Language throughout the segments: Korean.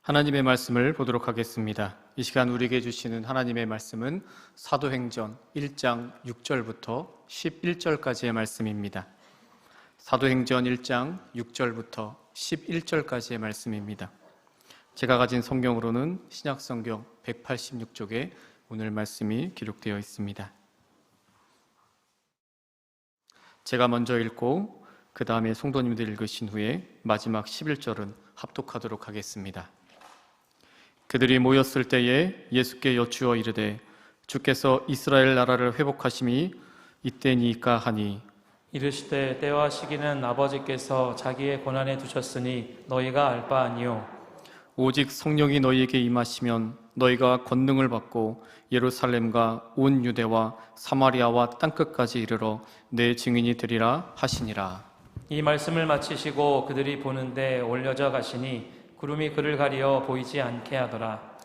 하나님의 말씀을 보도록 하겠습니다. 이 시간 우리에게 주시는 하나님의 말씀은 사도행전 1장 6절부터 11절까지의 말씀입니다. 사도행전 1장 6절부터 11절까지의 말씀입니다. 제가 가진 성경으로는 신약성경 186쪽에 오늘 말씀이 기록되어 있습니다. 제가 먼저 읽고 그 다음에 성도님들 읽으신 후에 마지막 11절은 합독하도록 하겠습니다. 그들이 모였을 때에 예수께 여쭈어 이르되 주께서 이스라엘 나라를 회복하심이 이때니까 하니 이르시되 때와 시기는 아버지께서 자기의 권한에 두셨으니 너희가 알 바 아니요 오직 성령이 너희에게 임하시면 너희가 권능을 받고 예루살렘과 온 유대와 사마리아와 땅끝까지 이르러 내 증인이 되리라 하시니라. 이 말씀을 마치시고 그들이 보는데 올려져 가시니 구름이 그를 가리어 보이지 않게 하더라.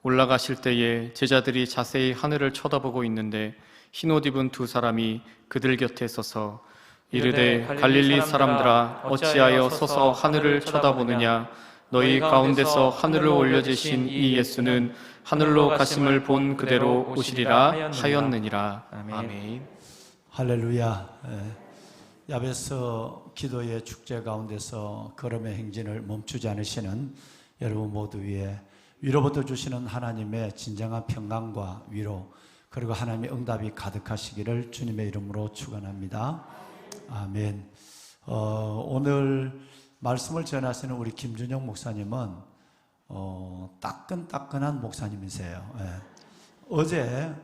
올라가실 때에 제자들이 자세히 하늘을 쳐다보고 있는데 흰옷 입은 두 사람이 그들 곁에 서서 이르되 갈릴리 사람들아 어찌하여 서서 하늘을 쳐다보느냐. 너희 가운데서 하늘로 올려지신 이 예수는 하늘로 가심을 본 그대로 오시리라 하였느니라. 아멘. 할렐루야. 야베스 기도의 축제 가운데서 걸음의 행진을 멈추지 않으시는 여러분 모두 위에 위로부터 주시는 하나님의 진정한 평강과 위로, 그리고 하나님의 응답이 가득하시기를 주님의 이름으로 축원합니다. 아멘. 오늘 말씀을 전하시는 우리 김준영 목사님은 따끈따끈한 목사님이세요. 어제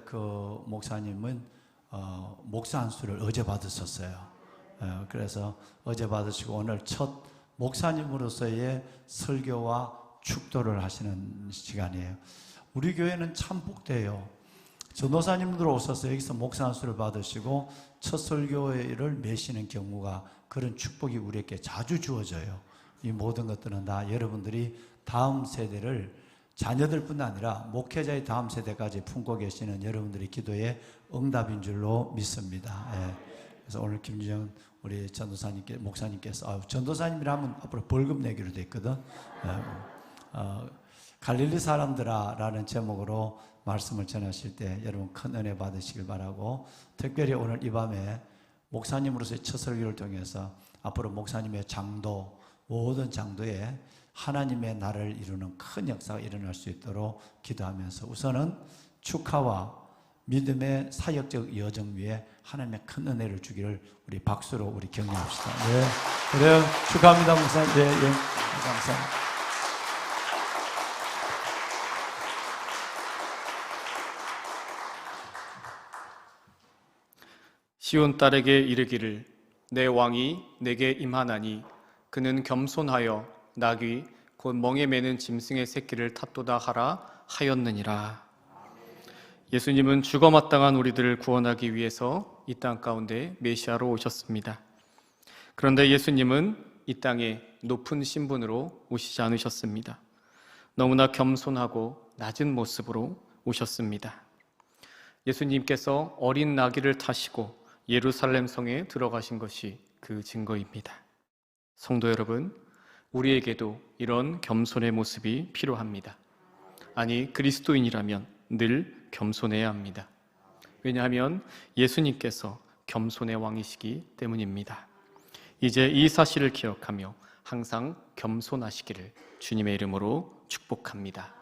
그 목사님은 목사 안수를 어제 받으셨어요. 그래서 어제 받으시고 오늘 첫 목사님으로서의 설교와 축도를 하시는 시간이에요. 우리 교회는 참 복돼요. 전도사님들 오셔서 여기서 목사 안수를 받으시고 첫 설교를 매시는 경우가, 그런 축복이 우리에게 자주 주어져요. 이 모든 것들은 다 여러분들이 다음 세대를, 자녀들뿐 아니라 목회자의 다음 세대까지 품고 계시는 여러분들의 기도의 응답인 줄로 믿습니다. 그래서 오늘 김준영 우리 전도사님께, 목사님께서 전도사님이라면 앞으로 벌금 내기로 돼 있거든. 갈릴리 사람들아 라는 제목으로 말씀을 전하실 때 여러분 큰 은혜 받으시길 바라고, 특별히 오늘 이 밤에 목사님으로서의 첫 설교를 통해서 앞으로 목사님의 장도, 모든 장도에 하나님의 나라를 이루는 큰 역사가 일어날 수 있도록 기도하면서 우선은 축하와 믿음의 사역적 여정 위에 하나님의 큰 은혜를 주기를 우리 박수로 우리 격려합시다. 네, 그래요. 축하합니다, 목사님. 네, 감사합니다. 시온 딸에게 이르기를 내 왕이 내게 임하나니 그는 겸손하여 나귀 곧 멍에 매는 짐승의 새끼를 탔도다 하라 하였느니라. 예수님은 죽어 마땅한 우리들을 구원하기 위해서 이 땅 가운데 메시아로 오셨습니다. 그런데 예수님은 이 땅에 높은 신분으로 오시지 않으셨습니다. 너무나 겸손하고 낮은 모습으로 오셨습니다. 예수님께서 어린 나귀를 타시고 예루살렘 성에 들어가신 것이 그 증거입니다. 성도 여러분, 우리에게도 이런 겸손의 모습이 필요합니다. 아니, 그리스도인이라면 늘 겸손해야 합니다. 왜냐하면 예수님께서 겸손의 왕이시기 때문입니다. 이제 이 사실을 기억하며 항상 겸손하시기를 주님의 이름으로 축복합니다.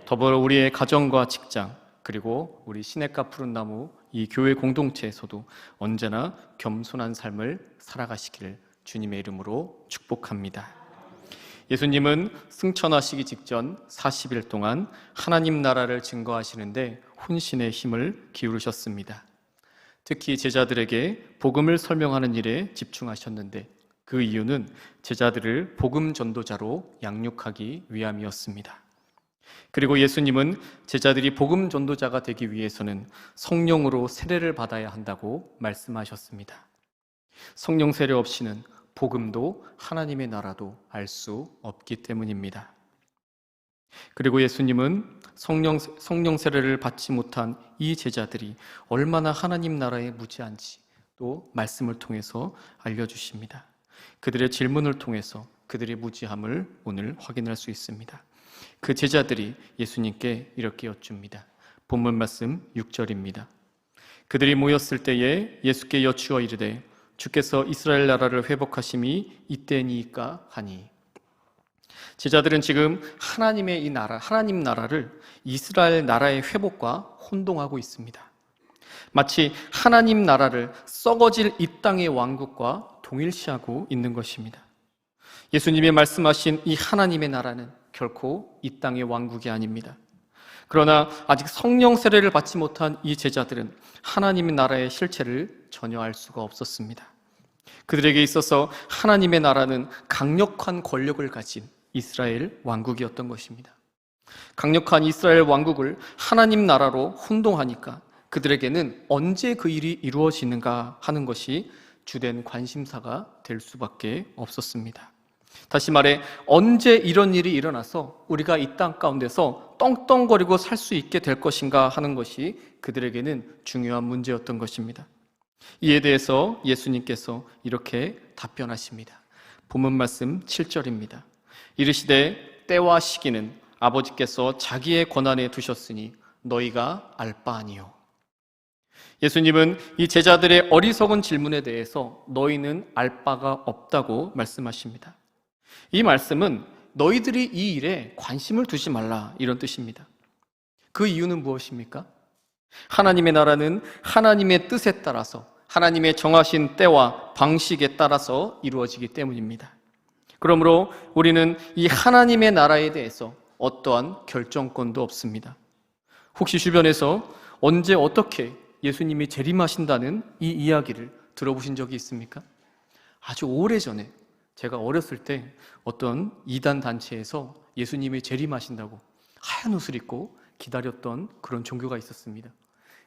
더불어 우리의 가정과 직장, 그리고 우리 시냇가 푸른나무 이 교회 공동체에서도 언제나 겸손한 삶을 살아가시기를 주님의 이름으로 축복합니다. 예수님은 승천하시기 직전 40일 동안 하나님 나라를 증거하시는데 혼신의 힘을 기울이셨습니다. 특히 제자들에게 복음을 설명하는 일에 집중하셨는데 그 이유는 제자들을 복음 전도자로 양육하기 위함이었습니다. 그리고 예수님은 제자들이 복음 전도자가 되기 위해서는 성령으로 세례를 받아야 한다고 말씀하셨습니다. 성령 세례 없이는 복음도 하나님의 나라도 알 수 없기 때문입니다. 그리고 예수님은 성령 세례를 받지 못한 이 제자들이 얼마나 하나님 나라에 무지한지 또 말씀을 통해서 알려주십니다. 그들의 질문을 통해서 그들의 무지함을 오늘 확인할 수 있습니다. 그 제자들이 예수님께 이렇게 여쭙니다. 본문 말씀 6절입니다. 그들이 모였을 때에 예수께 여쭈어 이르되 주께서 이스라엘 나라를 회복하심이 이때니까 하니. 제자들은 지금 하나님의 이 나라, 하나님 나라를 이스라엘 나라의 회복과 혼동하고 있습니다. 마치 하나님 나라를 썩어질 이 땅의 왕국과 동일시하고 있는 것입니다. 예수님이 말씀하신 이 하나님의 나라는 결코 이 땅의 왕국이 아닙니다. 그러나 아직 성령 세례를 받지 못한 이 제자들은 하나님의 나라의 실체를 전혀 알 수가 없었습니다. 그들에게 있어서 하나님의 나라는 강력한 권력을 가진 이스라엘 왕국이었던 것입니다. 강력한 이스라엘 왕국을 하나님 나라로 혼동하니까 그들에게는 언제 그 일이 이루어지는가 하는 것이 주된 관심사가 될 수밖에 없었습니다. 다시 말해 언제 이런 일이 일어나서 우리가 이 땅 가운데서 떵떵거리고 살 수 있게 될 것인가 하는 것이 그들에게는 중요한 문제였던 것입니다. 이에 대해서 예수님께서 이렇게 답변하십니다. 본문 말씀 7절입니다. 이르시되 때와 시기는 아버지께서 자기의 권한에 두셨으니 너희가 알 바 아니요. 예수님은 이 제자들의 어리석은 질문에 대해서 너희는 알 바가 없다고 말씀하십니다. 이 말씀은 너희들이 이 일에 관심을 두지 말라 이런 뜻입니다. 그 이유는 무엇입니까? 하나님의 나라는 하나님의 뜻에 따라서 하나님의 정하신 때와 방식에 따라서 이루어지기 때문입니다. 그러므로 우리는 이 하나님의 나라에 대해서 어떠한 결정권도 없습니다. 혹시 주변에서 언제 어떻게 예수님이 재림하신다는 이 이야기를 들어보신 적이 있습니까? 아주 오래전에 제가 어렸을 때 어떤 이단 단체에서 예수님이 재림하신다고 하얀 옷을 입고 기다렸던 그런 종교가 있었습니다.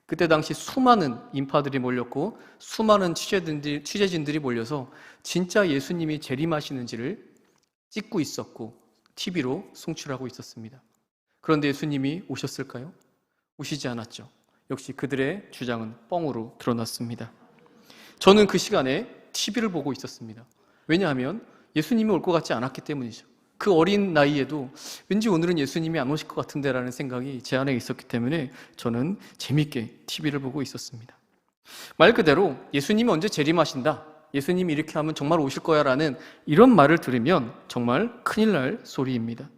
그때 당시 수많은 인파들이 몰렸고 수많은 취재진들이 몰려서 진짜 예수님이 재림하시는지를 찍고 있었고 TV로 송출하고 있었습니다. 그런데 예수님이 오셨을까요? 오시지 않았죠. 역시 그들의 주장은 뻥으로 드러났습니다. 저는 그 시간에 TV를 보고 있었습니다. 왜냐하면 예수님이 올 것 같지 않았기 때문이죠. 그 어린 나이에도 왠지 오늘은 예수님이 안 오실 것 같은데 라는 생각이 제 안에 있었기 때문에 저는 재밌게 TV를 보고 있었습니다. 말 그대로 예수님이 언제 재림하신다, 예수님이 이렇게 하면 정말 오실 거야 라는 이런 말을 들으면 정말 큰일 날 소리입니다.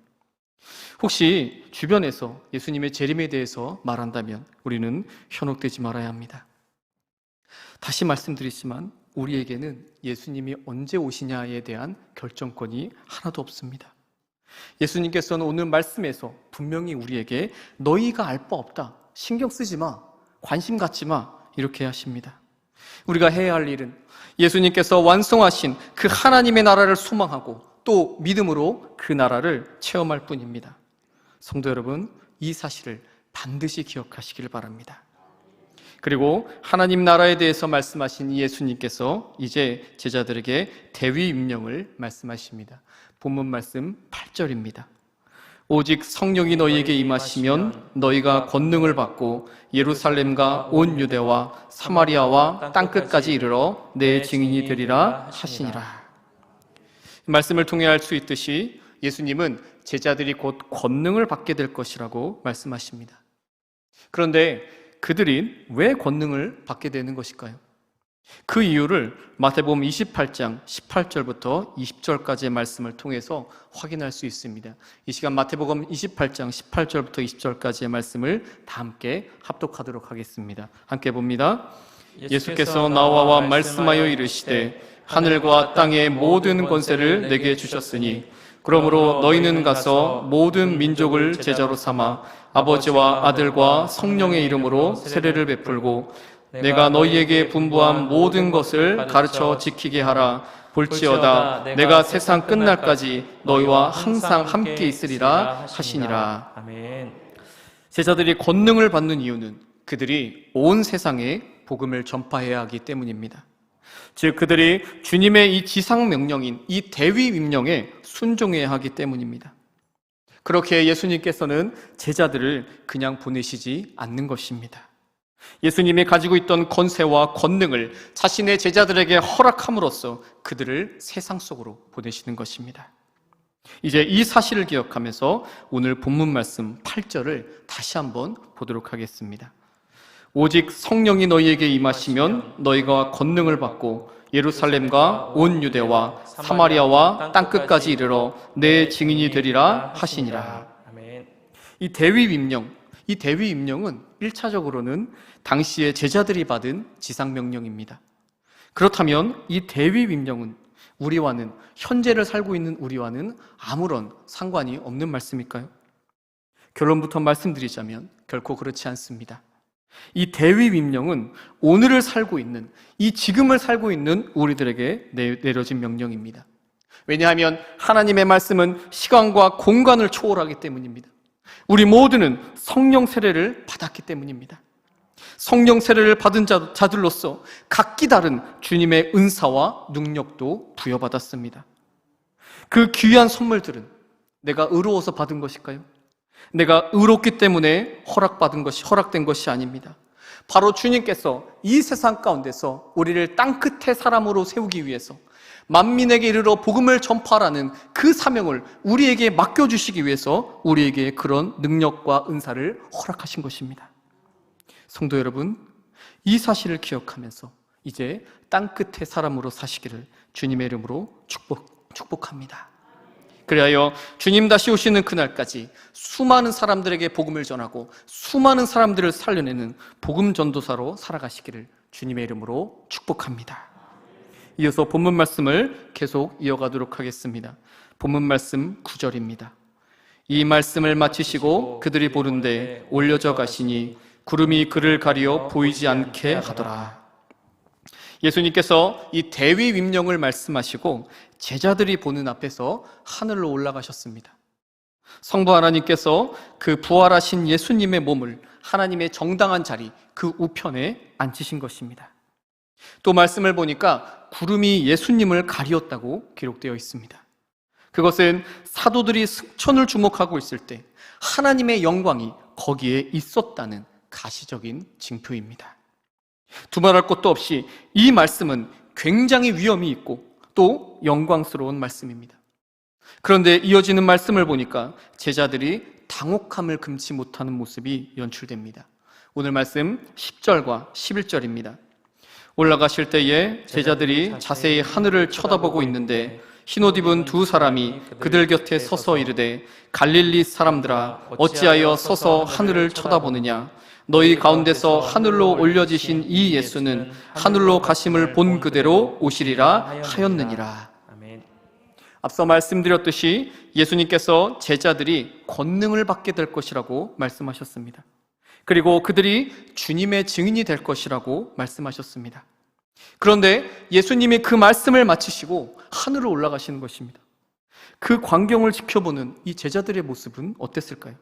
혹시 주변에서 예수님의 재림에 대해서 말한다면 우리는 현혹되지 말아야 합니다. 다시 말씀드리지만 우리에게는 예수님이 언제 오시냐에 대한 결정권이 하나도 없습니다. 예수님께서는 오늘 말씀에서 분명히 우리에게 너희가 알 바 없다, 신경 쓰지 마, 관심 갖지 마 이렇게 하십니다. 우리가 해야 할 일은 예수님께서 완성하신 그 하나님의 나라를 소망하고 또 믿음으로 그 나라를 체험할 뿐입니다. 성도 여러분, 이 사실을 반드시 기억하시길 바랍니다. 그리고 하나님 나라에 대해서 말씀하신 예수님께서 이제 제자들에게 대위 임명을 말씀하십니다. 본문 말씀 8절입니다. 오직 성령이 너희에게 임하시면 너희가 권능을 받고 예루살렘과 온 유대와 사마리아와 땅끝까지 이르러 내 증인이 되리라 하시니라. 말씀을 통해 알 수 있듯이 예수님은 제자들이 곧 권능을 받게 될 것이라고 말씀하십니다. 그런데 그들이 왜 권능을 받게 되는 것일까요? 그 이유를 마태복음 28장 18절부터 20절까지의 말씀을 통해서 확인할 수 있습니다. 이 시간 마태복음 28장 18절부터 20절까지의 말씀을 다 함께 합독하도록 하겠습니다. 함께 봅니다. 예수께서 나와 말씀하여 이르시되 하늘과 땅의 모든 권세를 내게 주셨으니 그러므로 너희는 가서 모든 민족을 제자로 삼아 아버지와 아들과 성령의 이름으로 세례를 베풀고 내가 너희에게 분부한 모든 것을 가르쳐 지키게 하라. 볼지어다 내가 세상 끝날까지 너희와 항상 함께 있으리라 하시니라. 아멘. 제자들이 권능을 받는 이유는 그들이 온 세상에 복음을 전파해야 하기 때문입니다. 즉 그들이 주님의 이 지상 명령인 이 대위 임명에 순종해야 하기 때문입니다. 그렇게 예수님께서는 제자들을 그냥 보내시지 않는 것입니다. 예수님이 가지고 있던 권세와 권능을 자신의 제자들에게 허락함으로써 그들을 세상 속으로 보내시는 것입니다. 이제 이 사실을 기억하면서 오늘 본문 말씀 8절을 다시 한번 보도록 하겠습니다. 오직 성령이 너희에게 임하시면 너희가 권능을 받고 예루살렘과 온 유대와 사마리아와 땅끝까지 이르러 내 증인이 되리라 하시니라. 아멘. 이 대위임령은 1차적으로는 당시의 제자들이 받은 지상명령입니다. 그렇다면 이 대위임령은 우리와는, 현재를 살고 있는 우리와는 아무런 상관이 없는 말씀일까요? 결론부터 말씀드리자면 결코 그렇지 않습니다. 이 대위임령은 오늘을 살고 있는, 이 지금을 살고 있는 우리들에게 내려진 명령입니다. 왜냐하면 하나님의 말씀은 시간과 공간을 초월하기 때문입니다. 우리 모두는 성령 세례를 받았기 때문입니다. 성령 세례를 받은 자들로서 각기 다른 주님의 은사와 능력도 부여받았습니다. 그 귀한 선물들은 내가 의로워서 받은 것일까요? 내가 의롭기 때문에 허락된 것이 아닙니다. 바로 주님께서 이 세상 가운데서 우리를 땅끝의 사람으로 세우기 위해서 만민에게 이르러 복음을 전파하라는 그 사명을 우리에게 맡겨주시기 위해서 우리에게 그런 능력과 은사를 허락하신 것입니다. 성도 여러분, 이 사실을 기억하면서 이제 땅끝의 사람으로 사시기를 주님의 이름으로 축복합니다. 그리하여 주님 다시 오시는 그날까지 수많은 사람들에게 복음을 전하고 수많은 사람들을 살려내는 복음 전도사로 살아가시기를 주님의 이름으로 축복합니다. 이어서 본문 말씀을 계속 이어가도록 하겠습니다. 본문 말씀 9절입니다. 이 말씀을 마치시고 그들이 보는데 올려져 가시니 구름이 그를 가리어 보이지 않게 하더라. 예수님께서 이 대위임령을 말씀하시고 제자들이 보는 앞에서 하늘로 올라가셨습니다. 성부 하나님께서 그 부활하신 예수님의 몸을 하나님의 정당한 자리, 그 우편에 앉히신 것입니다. 또 말씀을 보니까 구름이 예수님을 가리었다고 기록되어 있습니다. 그것은 사도들이 승천을 주목하고 있을 때 하나님의 영광이 거기에 있었다는 가시적인 징표입니다. 두말할 것도 없이 이 말씀은 굉장히 위엄이 있고 또 영광스러운 말씀입니다. 그런데 이어지는 말씀을 보니까 제자들이 당혹함을 금치 못하는 모습이 연출됩니다. 오늘 말씀 10절과 11절입니다. 올라가실 때에 제자들이 자세히 하늘을 쳐다보고 있는데 흰옷 입은 두 사람이 그들 곁에 서서 이르되 갈릴리 사람들아 어찌하여 서서 하늘을 쳐다보느냐. 너희 가운데서 하늘로 올려지신 이 예수는 하늘로 가심을 본 그대로 오시리라 하였느니라. 앞서 말씀드렸듯이 예수님께서 제자들이 권능을 받게 될 것이라고 말씀하셨습니다. 그리고 그들이 주님의 증인이 될 것이라고 말씀하셨습니다. 그런데 예수님이 그 말씀을 마치시고 하늘로 올라가시는 것입니다. 그 광경을 지켜보는 이 제자들의 모습은 어땠을까요?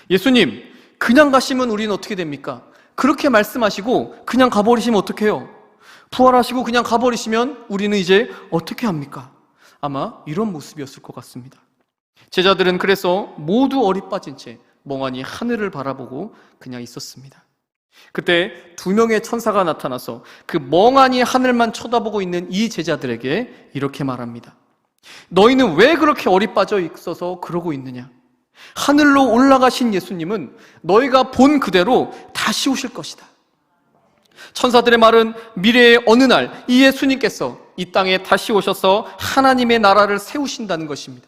예수님, 그냥 가시면 우리는 어떻게 됩니까? 그렇게 말씀하시고 그냥 가버리시면 어떡해요? 부활하시고 그냥 가버리시면 우리는 이제 어떻게 합니까? 아마 이런 모습이었을 것 같습니다. 제자들은 그래서 모두 어리빠진 채 멍하니 하늘을 바라보고 그냥 있었습니다. 그때 두 명의 천사가 나타나서 그 멍하니 하늘만 쳐다보고 있는 이 제자들에게 이렇게 말합니다. 너희는 왜 그렇게 어리빠져 있어서 그러고 있느냐? 하늘로 올라가신 예수님은 너희가 본 그대로 다시 오실 것이다. 천사들의 말은 미래의 어느 날 이 예수님께서 이 땅에 다시 오셔서 하나님의 나라를 세우신다는 것입니다.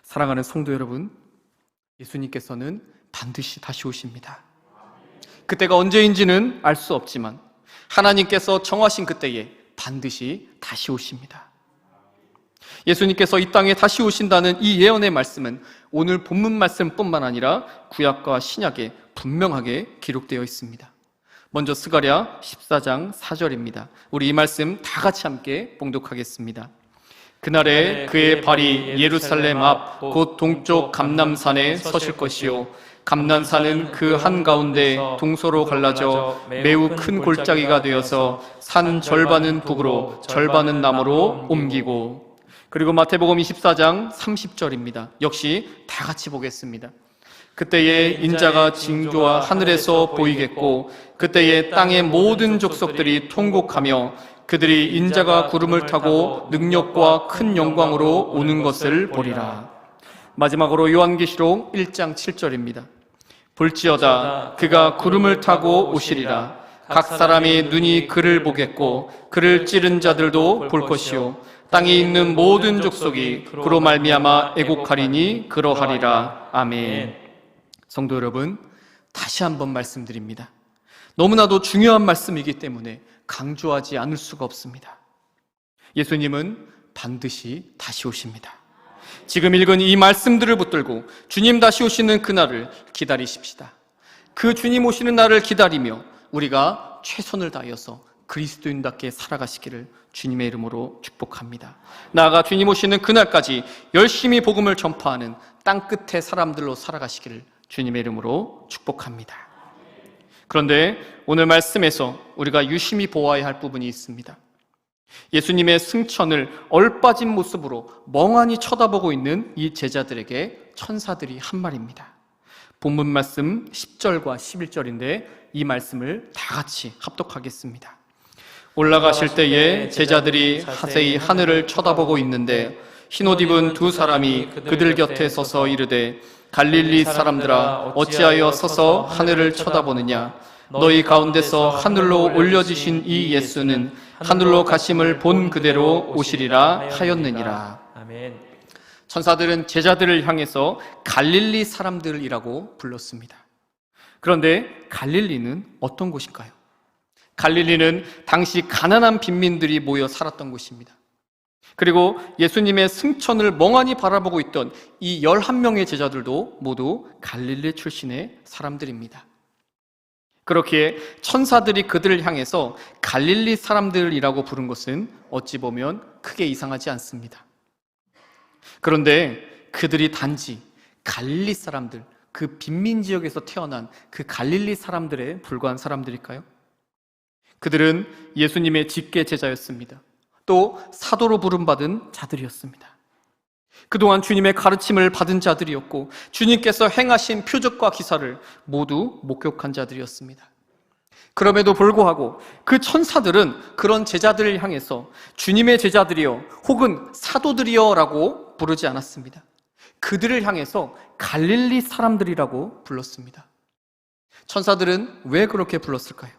사랑하는 성도 여러분, 예수님께서는 반드시 다시 오십니다. 그때가 언제인지는 알 수 없지만 하나님께서 정하신 그때에 반드시 다시 오십니다. 예수님께서 이 땅에 다시 오신다는 이 예언의 말씀은 오늘 본문 말씀뿐만 아니라 구약과 신약에 분명하게 기록되어 있습니다. 먼저 스가랴 14장 4절입니다. 우리 이 말씀 다 같이 함께 봉독하겠습니다. 그날에 그의 발이 예루살렘 앞 곧 동쪽 감람산에 서실 것이요 감람산은 그 한가운데 동서로 갈라져 매우 큰 골짜기가 되어서 산 절반은 북으로 절반은 남으로 옮기고. 그리고 마태복음 24장 30절입니다. 역시 다 같이 보겠습니다. 그때에 인자가 징조와 하늘에서 보이겠고 그때에 땅의 모든 족속들이 통곡하며 그들이 인자가 구름을 타고 능력과 큰 영광으로 오는 것을 보리라. 마지막으로 요한계시록 1장 7절입니다. 볼지어다 그가 구름을 타고 오시리라. 각 사람이 눈이 그를 보겠고 그를 찌른 자들도 볼 것이요 땅에 있는 모든 족속이 그로 말미암아 애곡하리니 그러하리라. 아멘. 성도 여러분, 다시 한번 말씀드립니다. 너무나도 중요한 말씀이기 때문에 강조하지 않을 수가 없습니다. 예수님은 반드시 다시 오십니다. 지금 읽은 이 말씀들을 붙들고 주님 다시 오시는 그날을 기다리십시다. 그 주님 오시는 날을 기다리며 우리가 최선을 다하여서 그리스도인답게 살아가시기를 주님의 이름으로 축복합니다. 나아가 주님 오시는 그날까지 열심히 복음을 전파하는 땅끝의 사람들로 살아가시기를 주님의 이름으로 축복합니다. 그런데 오늘 말씀에서 우리가 유심히 보아야 할 부분이 있습니다. 예수님의 승천을 얼빠진 모습으로 멍하니 쳐다보고 있는 이 제자들에게 천사들이 한 말입니다. 본문 말씀 10절과 11절인데 이 말씀을 다 같이 합독하겠습니다. 올라가실 때에 제자들이 자세히 하늘을 쳐다보고 있는데 흰옷 입은 두 사람이 그들 곁에 서서 이르되 갈릴리 사람들아 어찌하여 서서 하늘을 쳐다보느냐. 너희 가운데서 하늘로 올려지신 이 예수는 하늘로 가심을 본 그대로 오시리라 하였느니라. 아멘. 천사들은 제자들을 향해서 갈릴리 사람들이라고 불렀습니다. 그런데 갈릴리는 어떤 곳일까요? 갈릴리는 당시 가난한 빈민들이 모여 살았던 곳입니다. 그리고 예수님의 승천을 멍하니 바라보고 있던 이 11명의 제자들도 모두 갈릴리 출신의 사람들입니다. 그렇기에 천사들이 그들을 향해서 갈릴리 사람들이라고 부른 것은 어찌 보면 크게 이상하지 않습니다. 그런데 그들이 단지 갈릴리 사람들, 그 빈민 지역에서 태어난 그 갈릴리 사람들에 불과한 사람들일까요? 그들은 예수님의 직계 제자였습니다. 또 사도로 부름받은 자들이었습니다. 그동안 주님의 가르침을 받은 자들이었고 주님께서 행하신 표적과 기사를 모두 목격한 자들이었습니다. 그럼에도 불구하고 그 천사들은 그런 제자들을 향해서 주님의 제자들이여 혹은 사도들이여 라고 부르지 않았습니다. 그들을 향해서 갈릴리 사람들이라고 불렀습니다. 천사들은 왜 그렇게 불렀을까요?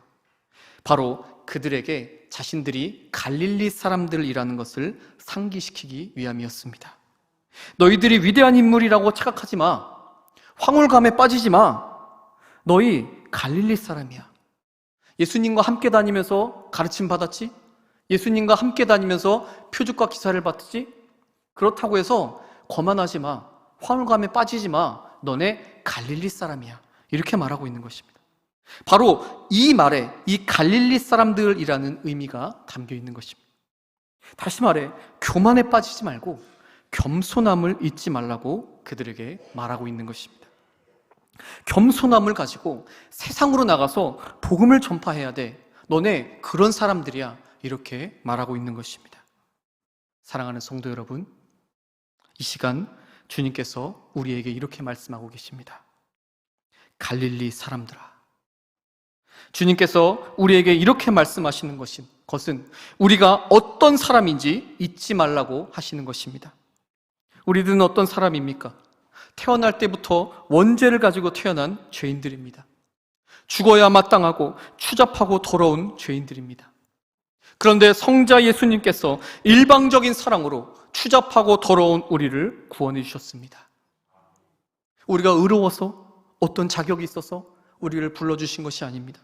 바로 그들에게 자신들이 갈릴리 사람들이라는 것을 상기시키기 위함이었습니다. 너희들이 위대한 인물이라고 착각하지 마. 황홀감에 빠지지 마. 너희 갈릴리 사람이야. 예수님과 함께 다니면서 가르침 받았지? 예수님과 함께 다니면서 표적과 기사를 받았지? 그렇다고 해서 거만하지 마. 황홀감에 빠지지 마. 너네 갈릴리 사람이야. 이렇게 말하고 있는 것입니다. 바로 이 말에 이 갈릴리 사람들이라는 의미가 담겨 있는 것입니다. 다시 말해 교만에 빠지지 말고 겸손함을 잊지 말라고 그들에게 말하고 있는 것입니다. 겸손함을 가지고 세상으로 나가서 복음을 전파해야 돼. 너네 그런 사람들이야. 이렇게 말하고 있는 것입니다. 사랑하는 성도 여러분, 이 시간 주님께서 우리에게 이렇게 말씀하고 계십니다. 갈릴리 사람들아. 주님께서 우리에게 이렇게 말씀하시는 것은 우리가 어떤 사람인지 잊지 말라고 하시는 것입니다. 우리들은 어떤 사람입니까? 태어날 때부터 원죄를 가지고 태어난 죄인들입니다. 죽어야 마땅하고 추잡하고 더러운 죄인들입니다. 그런데 성자 예수님께서 일방적인 사랑으로 추잡하고 더러운 우리를 구원해 주셨습니다. 우리가 의로워서 어떤 자격이 있어서 우리를 불러주신 것이 아닙니다.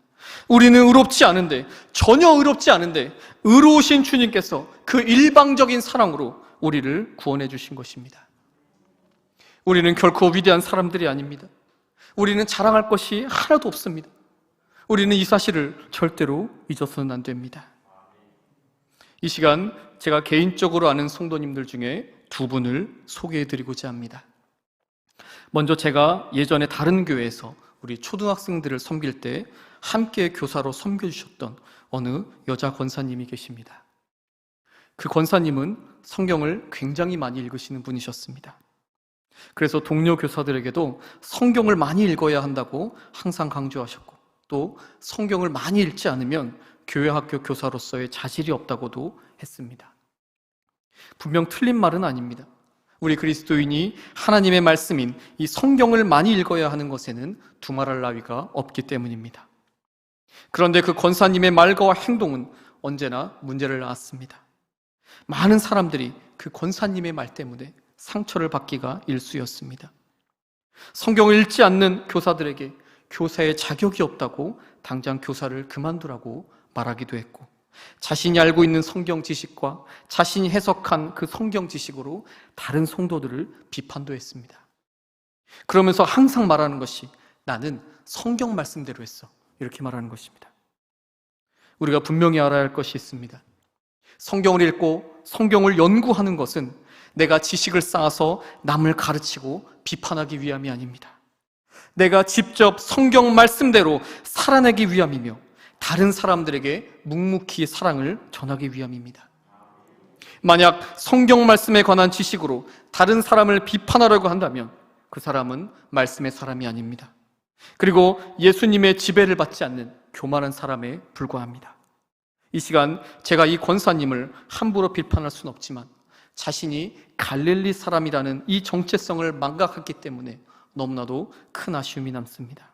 우리는 의롭지 않은데, 전혀 의롭지 않은데 의로우신 주님께서 그 일방적인 사랑으로 우리를 구원해 주신 것입니다. 우리는 결코 위대한 사람들이 아닙니다. 우리는 자랑할 것이 하나도 없습니다. 우리는 이 사실을 절대로 잊어서는 안 됩니다. 이 시간 제가 개인적으로 아는 성도님들 중에 두 분을 소개해드리고자 합니다. 먼저 제가 예전에 다른 교회에서 우리 초등학생들을 섬길 때 함께 교사로 섬겨주셨던 어느 여자 권사님이 계십니다. 그 권사님은 성경을 굉장히 많이 읽으시는 분이셨습니다. 그래서 동료 교사들에게도 성경을 많이 읽어야 한다고 항상 강조하셨고, 또 성경을 많이 읽지 않으면 교회 학교 교사로서의 자질이 없다고도 했습니다. 분명 틀린 말은 아닙니다. 우리 그리스도인이 하나님의 말씀인 이 성경을 많이 읽어야 하는 것에는 두말할 나위가 없기 때문입니다. 그런데 그 권사님의 말과 행동은 언제나 문제를 낳았습니다. 많은 사람들이 그 권사님의 말 때문에 상처를 받기가 일쑤였습니다. 성경을 읽지 않는 교사들에게 교사의 자격이 없다고 당장 교사를 그만두라고 말하기도 했고, 자신이 알고 있는 성경 지식과 자신이 해석한 그 성경 지식으로 다른 성도들을 비판도 했습니다. 그러면서 항상 말하는 것이 나는 성경 말씀대로 했어, 이렇게 말하는 것입니다. 우리가 분명히 알아야 할 것이 있습니다. 성경을 읽고 성경을 연구하는 것은 내가 지식을 쌓아서 남을 가르치고 비판하기 위함이 아닙니다. 내가 직접 성경 말씀대로 살아내기 위함이며 다른 사람들에게 묵묵히 사랑을 전하기 위함입니다. 만약 성경 말씀에 관한 지식으로 다른 사람을 비판하려고 한다면 그 사람은 말씀의 사람이 아닙니다. 그리고 예수님의 지배를 받지 않는 교만한 사람에 불과합니다. 이 시간 제가 이 권사님을 함부로 비판할 수는 없지만 자신이 갈릴리 사람이라는 이 정체성을 망각했기 때문에 너무나도 큰 아쉬움이 남습니다.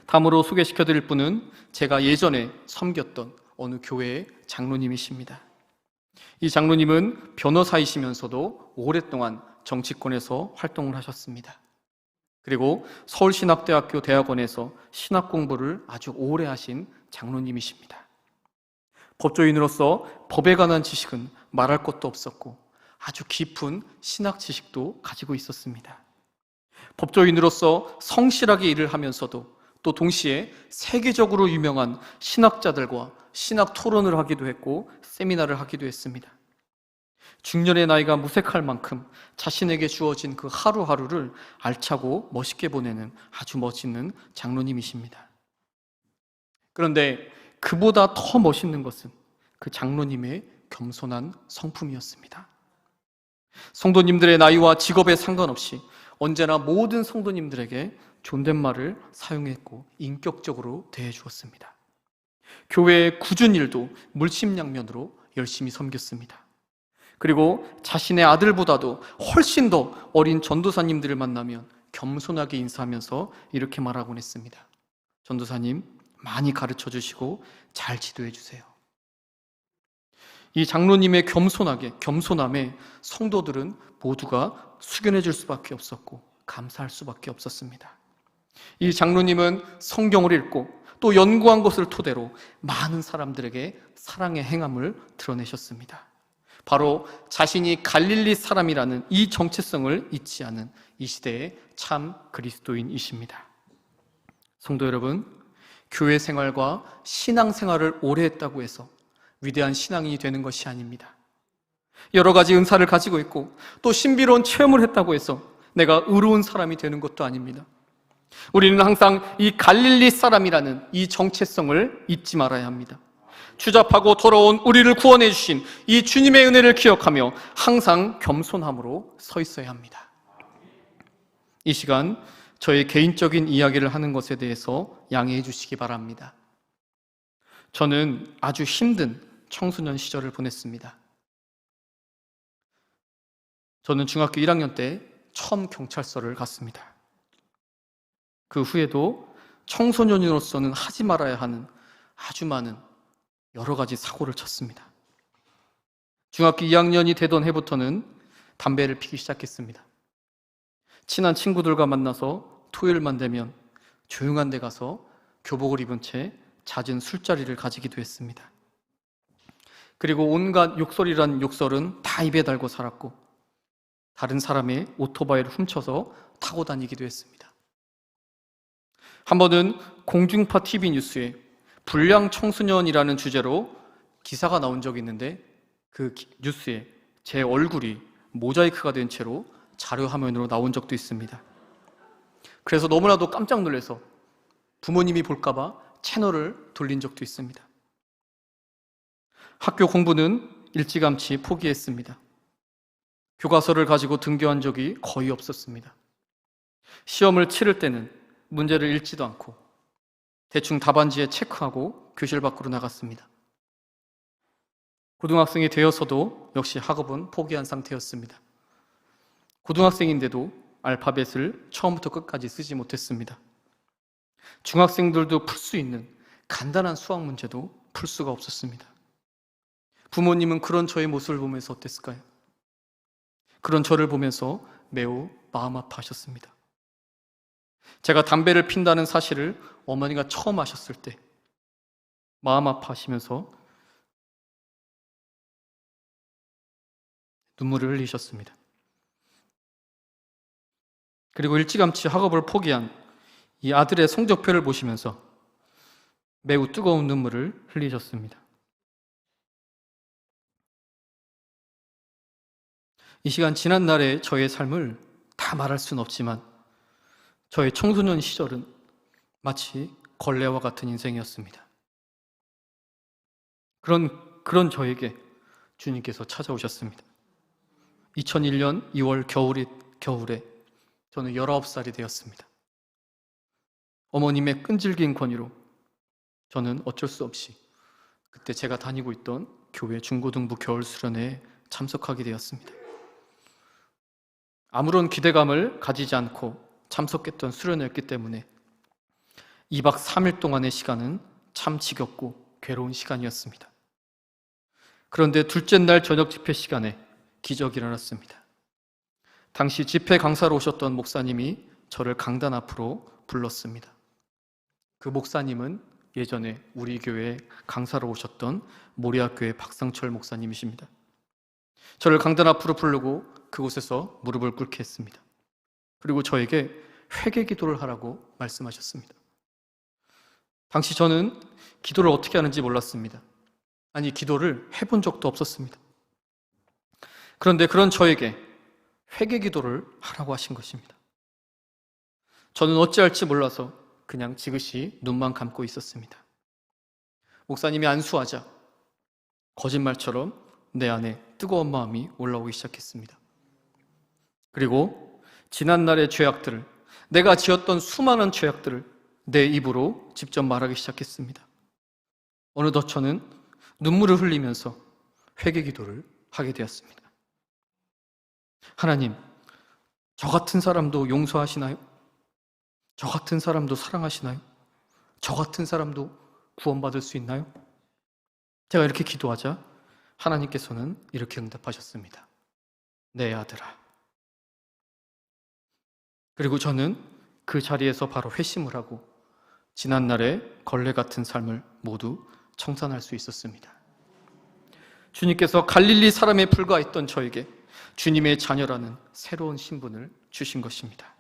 다음으로 소개시켜드릴 분은 제가 예전에 섬겼던 어느 교회의 장로님이십니다. 이 장로님은 변호사이시면서도 오랫동안 정치권에서 활동을 하셨습니다. 그리고 서울신학대학교 대학원에서 신학 공부를 아주 오래 하신 장로님이십니다. 법조인으로서 법에 관한 지식은 말할 것도 없었고 아주 깊은 신학 지식도 가지고 있었습니다. 법조인으로서 성실하게 일을 하면서도 또 동시에 세계적으로 유명한 신학자들과 신학 토론을 하기도 했고 세미나를 하기도 했습니다. 중년의 나이가 무색할 만큼 자신에게 주어진 그 하루하루를 알차고 멋있게 보내는 아주 멋있는 장로님이십니다. 그런데 그보다 더 멋있는 것은 그 장로님의 겸손한 성품이었습니다. 성도님들의 나이와 직업에 상관없이 언제나 모든 성도님들에게 존댓말을 사용했고 인격적으로 대해주었습니다. 교회의 굳은 일도 물심양면으로 열심히 섬겼습니다. 그리고 자신의 아들보다도 훨씬 더 어린 전도사님들을 만나면 겸손하게 인사하면서 이렇게 말하곤 했습니다. 전도사님, 많이 가르쳐 주시고 잘 지도해 주세요. 이 장로님의 겸손함에 성도들은 모두가 숙연해 줄 수밖에 없었고 감사할 수밖에 없었습니다. 이 장로님은 성경을 읽고 또 연구한 것을 토대로 많은 사람들에게 사랑의 행함을 드러내셨습니다. 바로 자신이 갈릴리 사람이라는 이 정체성을 잊지 않은 이 시대의 참 그리스도인이십니다. 성도 여러분, 교회 생활과 신앙 생활을 오래 했다고 해서 위대한 신앙인이 되는 것이 아닙니다. 여러 가지 은사를 가지고 있고 또 신비로운 체험을 했다고 해서 내가 의로운 사람이 되는 것도 아닙니다. 우리는 항상 이 갈릴리 사람이라는 이 정체성을 잊지 말아야 합니다. 추잡하고 더러운 우리를 구원해 주신 이 주님의 은혜를 기억하며 항상 겸손함으로 서 있어야 합니다. 이 시간 저의 개인적인 이야기를 하는 것에 대해서 양해해 주시기 바랍니다. 저는 아주 힘든 청소년 시절을 보냈습니다. 저는 중학교 1학년 때 처음 경찰서를 갔습니다. 그 후에도 청소년으로서는 하지 말아야 하는 아주 많은 여러 가지 사고를 쳤습니다. 중학교 2학년이 되던 해부터는 담배를 피기 시작했습니다. 친한 친구들과 만나서 토요일만 되면 조용한 데 가서 교복을 입은 채 잦은 술자리를 가지기도 했습니다. 그리고 온갖 욕설이란 욕설은 다 입에 달고 살았고 다른 사람의 오토바이를 훔쳐서 타고 다니기도 했습니다. 한 번은 공중파 TV 뉴스에 불량 청소년이라는 주제로 기사가 나온 적이 있는데 그 뉴스에 제 얼굴이 모자이크가 된 채로 자료 화면으로 나온 적도 있습니다. 그래서 너무나도 깜짝 놀라서 부모님이 볼까봐 채널을 돌린 적도 있습니다. 학교 공부는 일찌감치 포기했습니다. 교과서를 가지고 등교한 적이 거의 없었습니다. 시험을 치를 때는 문제를 읽지도 않고 대충 답안지에 체크하고 교실 밖으로 나갔습니다. 고등학생이 되어서도 역시 학업은 포기한 상태였습니다. 고등학생인데도 알파벳을 처음부터 끝까지 쓰지 못했습니다. 중학생들도 풀 수 있는 간단한 수학 문제도 풀 수가 없었습니다. 부모님은 그런 저의 모습을 보면서 어땠을까요? 그런 저를 보면서 매우 마음 아파하셨습니다. 제가 담배를 핀다는 사실을 어머니가 처음 아셨을 때 마음 아파하시면서 눈물을 흘리셨습니다. 그리고 일찌감치 학업을 포기한 이 아들의 성적표를 보시면서 매우 뜨거운 눈물을 흘리셨습니다. 이 시간 지난 날의 저의 삶을 다 말할 수는 없지만 저의 청소년 시절은 마치 걸레와 같은 인생이었습니다. 그런 저에게 주님께서 찾아오셨습니다. 2001년 2월 겨울에 저는 19살이 되었습니다. 어머님의 끈질긴 권유로 저는 어쩔 수 없이 그때 제가 다니고 있던 교회 중고등부 겨울 수련회에 참석하게 되었습니다. 아무런 기대감을 가지지 않고 참석했던 수련회였기 때문에 2박 3일 동안의 시간은 참 지겹고 괴로운 시간이었습니다. 그런데 둘째 날 저녁 집회 시간에 기적이 일어났습니다. 당시 집회 강사로 오셨던 목사님이 저를 강단 앞으로 불렀습니다. 그 목사님은 예전에 우리 교회에 강사로 오셨던 모리아교회 박상철 목사님이십니다. 저를 강단 앞으로 부르고 그곳에서 무릎을 꿇게 했습니다. 그리고 저에게 회개 기도를 하라고 말씀하셨습니다. 당시 저는 기도를 어떻게 하는지 몰랐습니다. 아니, 기도를 해본 적도 없었습니다. 그런데 그런 저에게 회개 기도를 하라고 하신 것입니다. 저는 어찌할지 몰라서 그냥 지그시 눈만 감고 있었습니다. 목사님이 안수하자 거짓말처럼 내 안에 뜨거운 마음이 올라오기 시작했습니다. 그리고 지난날의 죄악들을, 내가 지었던 수많은 죄악들을 내 입으로 직접 말하기 시작했습니다. 어느덧 저는 눈물을 흘리면서 회개 기도를 하게 되었습니다. 하나님, 저 같은 사람도 용서하시나요? 저 같은 사람도 사랑하시나요? 저 같은 사람도 구원받을 수 있나요? 제가 이렇게 기도하자 하나님께서는 이렇게 응답하셨습니다. 내 아들아. 그리고 저는 그 자리에서 바로 회심을 하고 지난날의 걸레 같은 삶을 모두 청산할 수 있었습니다. 주님께서 갈릴리 사람에 불과했던 저에게 주님의 자녀라는 새로운 신분을 주신 것입니다.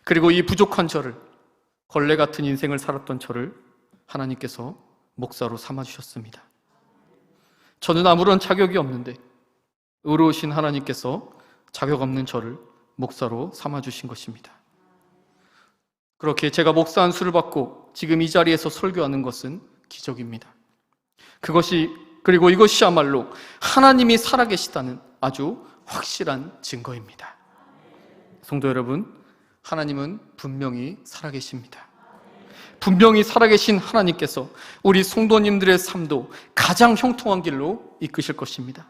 그리고 이 부족한 저를, 걸레 같은 인생을 살았던 저를 하나님께서 목사로 삼아주셨습니다. 저는 아무런 자격이 없는데 의로우신 하나님께서 자격 없는 저를 목사로 삼아주신 것입니다. 그렇게 제가 목사 안수를 받고 지금 이 자리에서 설교하는 것은 기적입니다. 그리고 이것이야말로 하나님이 살아계시다는 아주 확실한 증거입니다. 성도 여러분, 하나님은 분명히 살아계십니다. 분명히 살아계신 하나님께서 우리 성도님들의 삶도 가장 형통한 길로 이끄실 것입니다.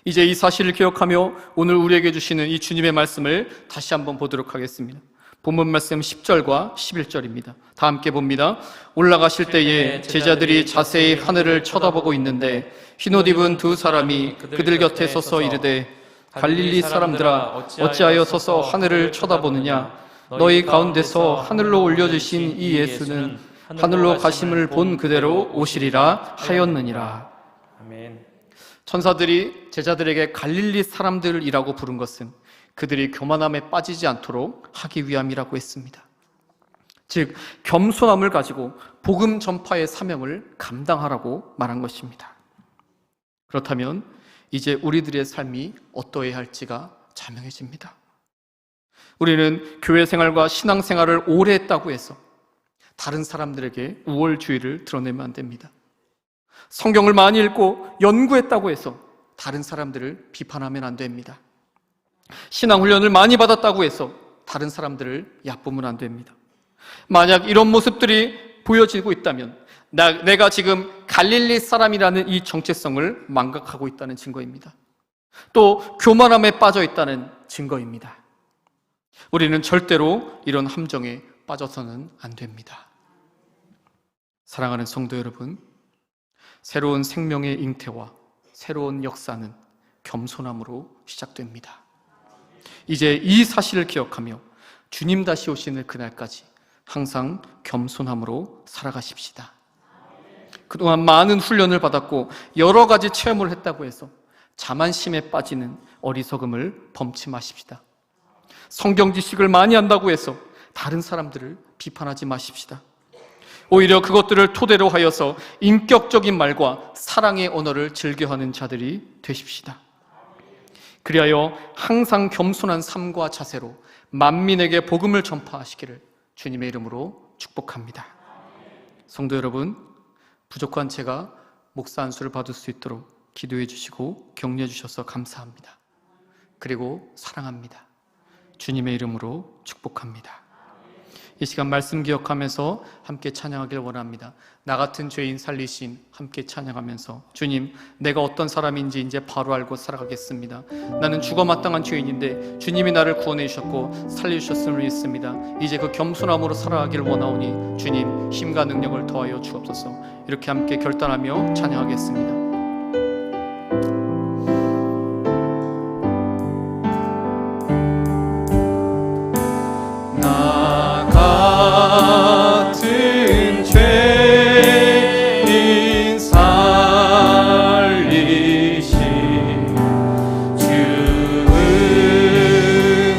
이제 이 사실을 기억하며 오늘 우리에게 주시는 이 주님의 말씀을 다시 한번 보도록 하겠습니다. 본문 말씀 10절과 11절입니다. 다 함께 봅니다. 올라가실 때에 제자들이 자세히 하늘을 쳐다보고 있는데 흰옷 입은 두 사람이 그들 곁에 서서 이르되 갈릴리 사람들아 어찌하여 서서 하늘을 쳐다보느냐? 너희 가운데서 하늘로 올려주신 이 예수는 하늘로 가심을 본 그대로 오시리라 하였느니라. 아멘. 천사들이 제자들에게 갈릴리 사람들이라고 부른 것은 그들이 교만함에 빠지지 않도록 하기 위함이라고 했습니다. 즉, 겸손함을 가지고 복음 전파의 사명을 감당하라고 말한 것입니다. 그렇다면 이제 우리들의 삶이 어떠해야 할지가 자명해집니다. 우리는 교회 생활과 신앙 생활을 오래 했다고 해서 다른 사람들에게 우월주의를 드러내면 안 됩니다. 성경을 많이 읽고 연구했다고 해서 다른 사람들을 비판하면 안 됩니다. 신앙훈련을 많이 받았다고 해서 다른 사람들을 얕보면 안 됩니다. 만약 이런 모습들이 보여지고 있다면 내가 지금 갈릴리 사람이라는 이 정체성을 망각하고 있다는 증거입니다. 또 교만함에 빠져 있다는 증거입니다. 우리는 절대로 이런 함정에 빠져서는 안 됩니다. 사랑하는 성도 여러분, 새로운 생명의 잉태와 새로운 역사는 겸손함으로 시작됩니다. 이제 이 사실을 기억하며 주님 다시 오시는 그날까지 항상 겸손함으로 살아가십시다. 그동안 많은 훈련을 받았고 여러 가지 체험을 했다고 해서 자만심에 빠지는 어리석음을 범치 마십시다. 성경 지식을 많이 한다고 해서 다른 사람들을 비판하지 마십시다. 오히려 그것들을 토대로 하여서 인격적인 말과 사랑의 언어를 즐겨하는 자들이 되십시다. 그리하여 항상 겸손한 삶과 자세로 만민에게 복음을 전파하시기를 주님의 이름으로 축복합니다. 성도 여러분, 부족한 제가 목사 안수를 받을 수 있도록 기도해 주시고 격려해 주셔서 감사합니다. 그리고 사랑합니다. 주님의 이름으로 축복합니다. 이 시간 말씀 기억하면서 함께 찬양하길 원합니다. 나 같은 죄인 살리신 함께 찬양하면서 주님, 내가 어떤 사람인지 이제 바로 알고 살아가겠습니다. 나는 죽어 마땅한 죄인인데 주님이 나를 구원해 주셨고 살려주셨음을 믿습니다. 이제 그 겸손함으로 살아가길 원하오니 주님 힘과 능력을 더하여 주옵소서. 이렇게 함께 결단하며 찬양하겠습니다. 같은 죄인 살리신 주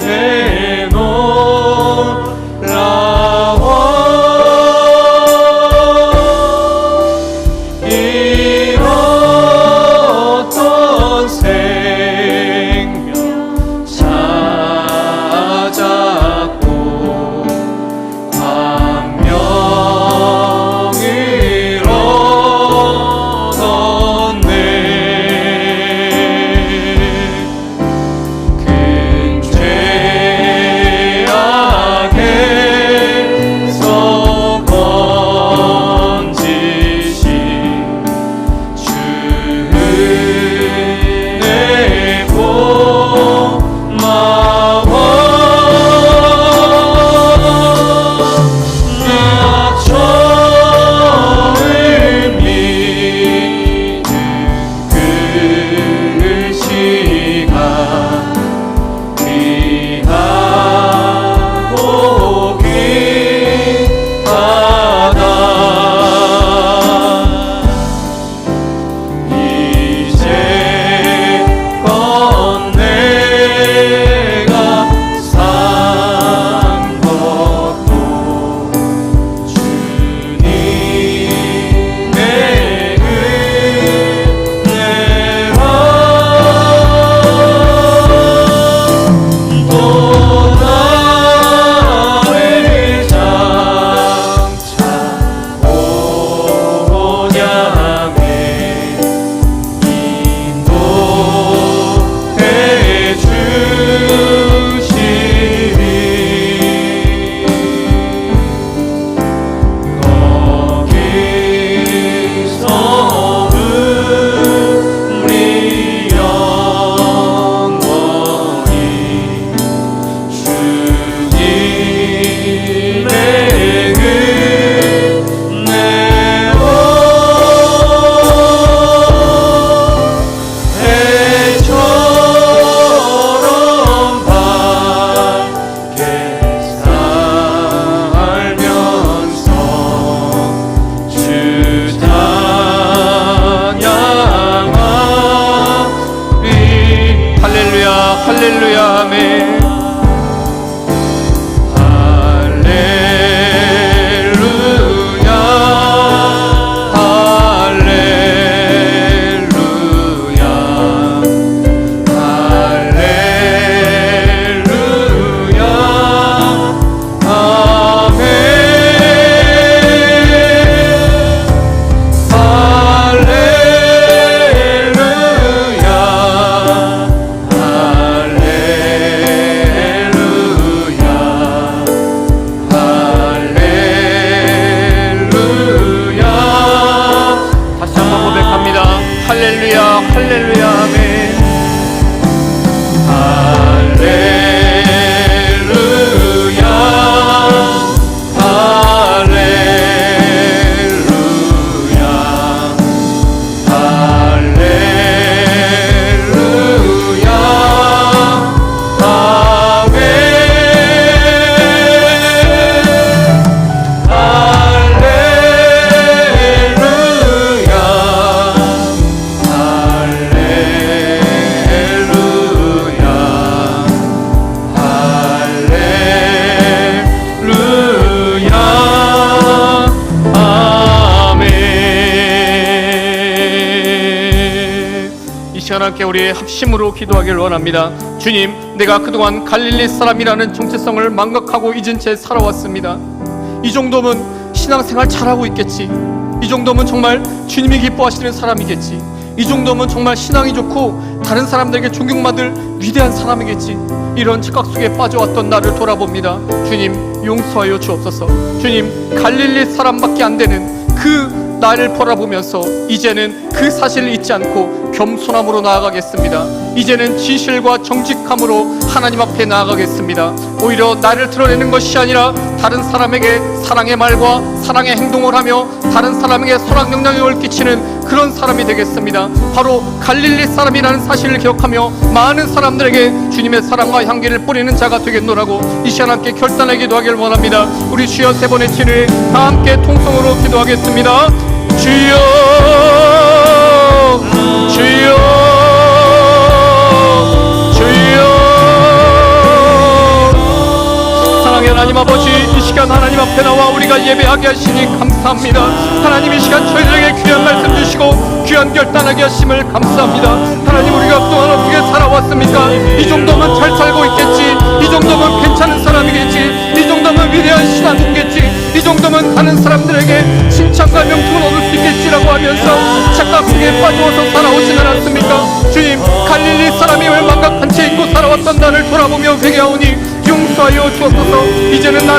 은혜 놀라워 이런 시간 함께 우리의 합심으로 기도하길 원합니다. 주님, 내가 그동안 갈릴리 사람이라는 정체성을 망각하고 잊은 채 살아왔습니다. 이 정도면 신앙생활 잘하고 있겠지. 이 정도면 정말 주님이 기뻐하시는 사람이겠지. 이 정도면 정말 신앙이 좋고 다른 사람들에게 존경받을 위대한 사람이겠지. 이런 착각 속에 빠져왔던 나를 돌아봅니다. 주님, 용서하여 주옵소서. 주님, 갈릴리 사람밖에 안 되는 그 나를 바라보면서 이제는 그 사실을 잊지 않고 겸손함으로 나아가겠습니다. 이제는 진실과 정직함으로 하나님 앞에 나아가겠습니다. 오히려 나를 드러내는 것이 아니라 다른 사람에게 사랑의 말과 사랑의 행동을 하며 다른 사람에게 선한 영향력을 끼치는 그런 사람이 되겠습니다. 바로 갈릴리 사람이라는 사실을 기억하며 많은 사람들에게 주님의 사랑과 향기를 뿌리는 자가 되겠노라고 이 시간 함께 결단하게 기도하길 원합니다. 우리 주여 세 번의 진을 다 함께 통성으로 기도하겠습니다. 주여, 주여, 주여. 사랑의 하나님 아버지, 이 시간 하나님 앞에 나와 우리가 예배하게 하시니 감사합니다. 하나님, 이 시간 저희들에게 귀한 말씀 주시고 귀한 결단하게 하심을 감사합니다. 하나님, 우리가 그동안 어떻게 살아왔습니까? 이 정도면 잘 살고 있겠지. 이 정도면 괜찮은 사람이겠지. 이 정도면 위대한 신앙이겠지. 이 정도면 다른 사람들에게 칭찬과 명칭을 얻을 수 있겠지라고 하면서 착각 속에 빠져서 살아오지는 않았습니까? 주님, 갈릴리 사람이 왜 망각한 채 잊고 살아왔던 나를 돌아보며 회개하오니 용서하여 주옵소서. 이제는 나를